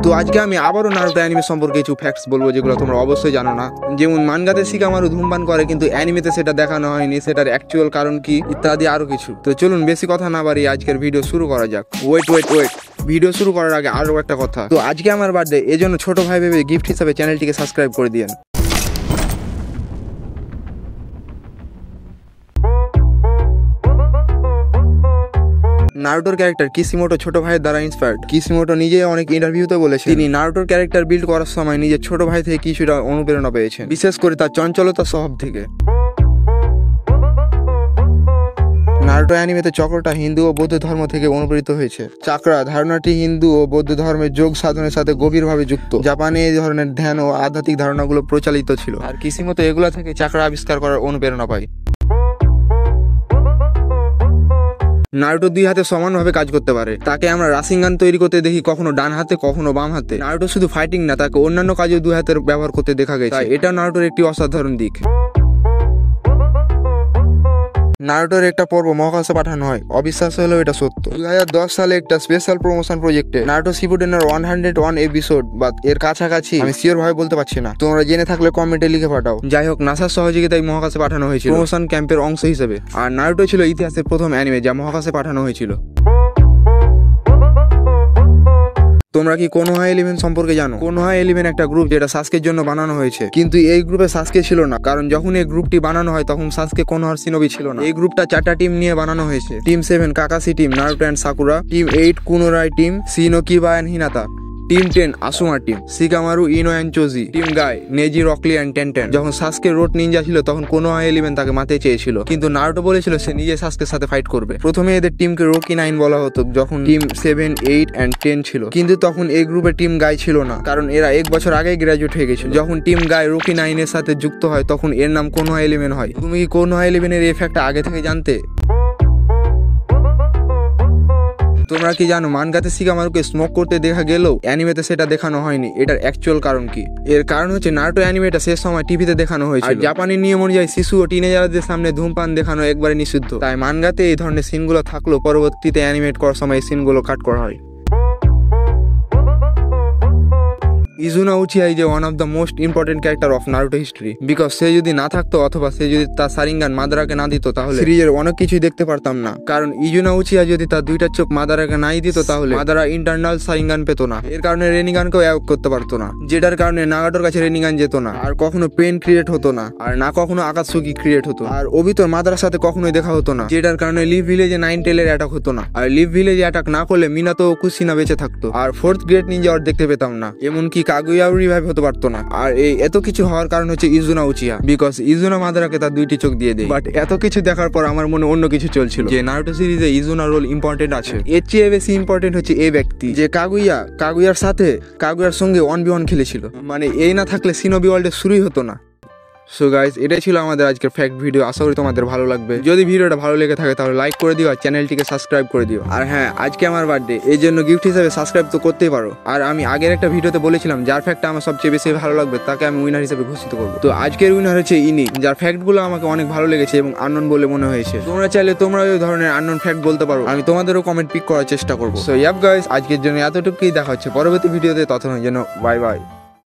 তো আজকে আমি আবারও নারুটো অ্যানিমে সম্পর্কে কিছু ফ্যাক্টস বলবো যেগুলো তোমরা অবশ্যই জানো না। যেমন মানগাতে শিকামারু ধূমপান করে কিন্তু অ্যানিমেতে সেটা দেখানো হয়নি, সেটার অ্যাকচুয়াল কারণ কি ইত্যাদি আরো কিছু। তো চলুন বেশি কথা না বাড়িয়ে আজকের ভিডিও শুরু করা যাক। ওয়েট ভিডিও শুরু করার আগে আরো একটা কথা, তো আজকে আমার বার্থডে, এজন্য ছোট ভাই ভেবে গিফট হিসাবে চ্যানেলটিকে সাবস্ক্রাইব করে দিয়েন। নারুটোর ক্যারেক্টার কিসিমোটো ছোট ভাইয়ের দ্বারা ইন্সপায়ার্ড। কিসিমোটো নিজে অনেক ইন্টারভিউতে বলেছেন তিনি নারুটোর ক্যারেক্টার বিল্ড করার সময় নিজের ছোট ভাই থেকে কিছুটা অনুপ্রেরণা পেয়েছেন, বিশেষ করে তার চঞ্চলতা স্বভাব থেকে। নারুটো অ্যানিমেতে চক্রটা হিন্দু ও বৌদ্ধ ধর্ম থেকে অনুপ্রেরিত হয়েছে। চাকরা ধারণাটি হিন্দু ও বৌদ্ধ ধর্মের যোগ সাধনের সাথে গভীরভাবে যুক্ত। জাপানে এই ধরনের ধ্যান ও আধ্যাত্মিক ধারণাগুলো প্রচলিত ছিল, আর কিসিমোতো এগুলা থেকে চাকরা আবিষ্কার করার অনুপ্রেরণা পায়। নারুটো দুই হাতে সমানভাবে কাজ করতে পারে। তাকে আমরা রাসিঙ্গান তৈরি করতে দেখি কখনো ডান হাতে কখনো বাম হাতে। নারুটো শুধু ফাইটিং না, তাকে অন্যান্য কাজেও দুই হাতের ব্যবহার করতে দেখা গেছে, তাই এটা নারুটোর একটি অসাধারণ দিক। নারুটোর একটা পর্ব মহাকাশে পাঠানো হয়, অবিশ্বাস হলেও এটা সত্য। 2010 সালে একটা স্পেশাল প্রমোশন প্রজেক্টে নারুটো শিপুডেনের 101 এপিসোড বা এর কাছাকাছি, আমি শিওর ভাবে বলতে পারছি না, তোমরা জেনে থাকলে কমেন্টে লিখে পাঠাও। যাই হোক, নাসার সহযোগিতায় মহাকাশে পাঠানো হয়েছিল প্রমোশন ক্যাম্পের অংশ হিসেবে। আর নারুটো ছিল ইতিহাসের প্রথম অ্যানিমে যা মহাকাশে পাঠানো হয়েছিল। তোমরা কি কোনোহা 11 সম্পর্কে জানো? কোনোহা 11 একটা গ্রুপ যেটা সাসকের জন্য বানানো হয়েছে, কিন্তু এই গ্রুপে সাসকে ছিল না, কারণ যখন এই গ্রুপটি বানানো হয় তখন সাসকে কোনোহার শিনোবি ছিল না। এই গ্রুপটা 4টা টিম নিয়ে বানানো হয়েছে। Team 7 Kakashi team, Naruto and Sakura. Team 8 কুনোরাই team, Shino Kiba and Hinata. Team 10 Asuma team, Shikamaru Ino and Choji. Team Guy Neji Rock Lee and Tenten. যখন সাসকে রোড নিনজা ছিল তখন কোনোহা 11 তাকে মারতে চেয়েছিল, কিন্তু নারুটো বলেছিল সে নিজে সাসকের সাথে ফাইট করবে। প্রথমে এদের টিমকে রকি 9 বলা হতো যখন টিম 7, 8 এন্ড 10 ছিল, কিন্তু তখন এই গ্রুপে টিম গাই ছিল না, কারণ এরা 1 বছর আগেই গ্রাজুয়েট হয়ে গেছিল। যখন টিম গাই রকি 9 এর সাথে যুক্ত হয় তখন এর নাম কোনোহা 11 হয়। তুমি কি কোনোহা 11 এর এই ফ্যাক্টটা আগে থেকে জানতে? তোমরা কি জানো মানগাতে শিকামারুকে স্মোক করতে দেখা গেলেও অ্যানিমেতে সেটা দেখানো হয়নি? এটার অ্যাকচুয়াল কারণ কি? এর কারণ হচ্ছে নারুটো অ্যানিমেটা শেষ সময় টিভিতে দেখানো হয়েছিল। জাপানি নিয়ম অনুযায়ী শিশু ও টিনেজারদের সামনে ধূমপান দেখানো একবারে নিষিদ্ধ, তাই মানগাতে এই ধরনের সিনগুলো থাকলেও পরবর্তীতে অ্যানিমেট করার সময় এই সিনগুলো কাট করা হয়। Izuna Uchiha is one of the most important character of Naruto history, because সে যদি না থাকতো অথবা সে যদি তার সারিঙ্গান মাদারাকে না দিত তাহলে সিরিজের অনেক কিছুই দেখতে পারতাম না। কারণ ইজুনা উচিয়া যদি তার 2টা চোখ মাদারাকে নাই দিত তাহলে মাদারা ইন্টারনাল সারিঙ্গান পেত না। এর কারণে রেনিগানকেও অ্যাওয়াক করতে পারতো না, যেটার কারণে নাগাটোর কাছে রেনিগান যেত না, আর কখনো পেন ক্রিয়েট হতো না, আর না কখনো আকাতসুকি ক্রিয়েট হতো, আর ওবিতোর মাদারার সাথে কখনোই দেখা হতো না, যেটার কারণে লিভ ভিলেজে 9 টেলের অ্যাটাক হতো না, আর লিভ ভিলেজে অ্যাটাক না করলে মিনাতো ও কুশিনা বেঁচে থাকতো, আর 4th গ্রেট নিনজা আর দেখতে পেতাম না, এমনকি কাগুয়াও রিভাইভ হতে পারতো না। আর এই এত কিছু হওয়ার কারণ হচ্ছে ইজুনা উচিয়া, বিকজ ইজুনা মাদারাকে তার 2টি চোখ দিয়ে দেয়। বাট এত কিছু দেখার পর আমার মনে অন্য কিছু চলছিল, যে নারুটো সিরিজে ইজুনা রোল ইম্পর্টেন্ট আছে। এর চেয়ে বেশি ইম্পর্টেন্ট হচ্ছে এই ব্যক্তি যে কাগুয়ার সঙ্গে 1v1 খেলেছিল। মানে এই না থাকলে শিনোবি ওয়ার্ল্ডের শুরুই হতো না। সো গাইস, এটাই ছিল আমাদের আজকের ফ্যাক্ট ভিডিও। আশা করি তোমাদের ভালো লাগবে। যদি ভিডিওটা ভালো লেগে থাকে তাহলে লাইক করে দিও আর চ্যানেলটিকে সাবস্ক্রাইব করে দিও। আর হ্যাঁ, আজকে আমার বার্থডে, এই জন্য গিফট হিসেবে সাবস্ক্রাইব তো করতেই পারো। আর আমি আগের একটা ভিডিওতে বলেছিলাম যার ফ্যাক্টটা আমার সবচেয়ে বেশি ভালো লাগবে তাকে আমি উইনার হিসেবে ঘোষিত করবো। তো আজকের উইনার হচ্ছে ইনি, যার ফ্যাক্টগুলো আমাকে অনেক ভালো লেগেছে এবং আননোন বলে মনে হয়েছে। তোমরা চাইলে তোমরা ওই ধরনের আননোন ফ্যাক্ট বলতে পারো, আমি তোমাদেরও কমেন্ট পিক করার চেষ্টা করবো। সো ইয়াপ গাইস, আজকের জন্য এতটুকুই। দেখা হচ্ছে পরবর্তী ভিডিওতে, ততক্ষণের জন্য বাই বাই।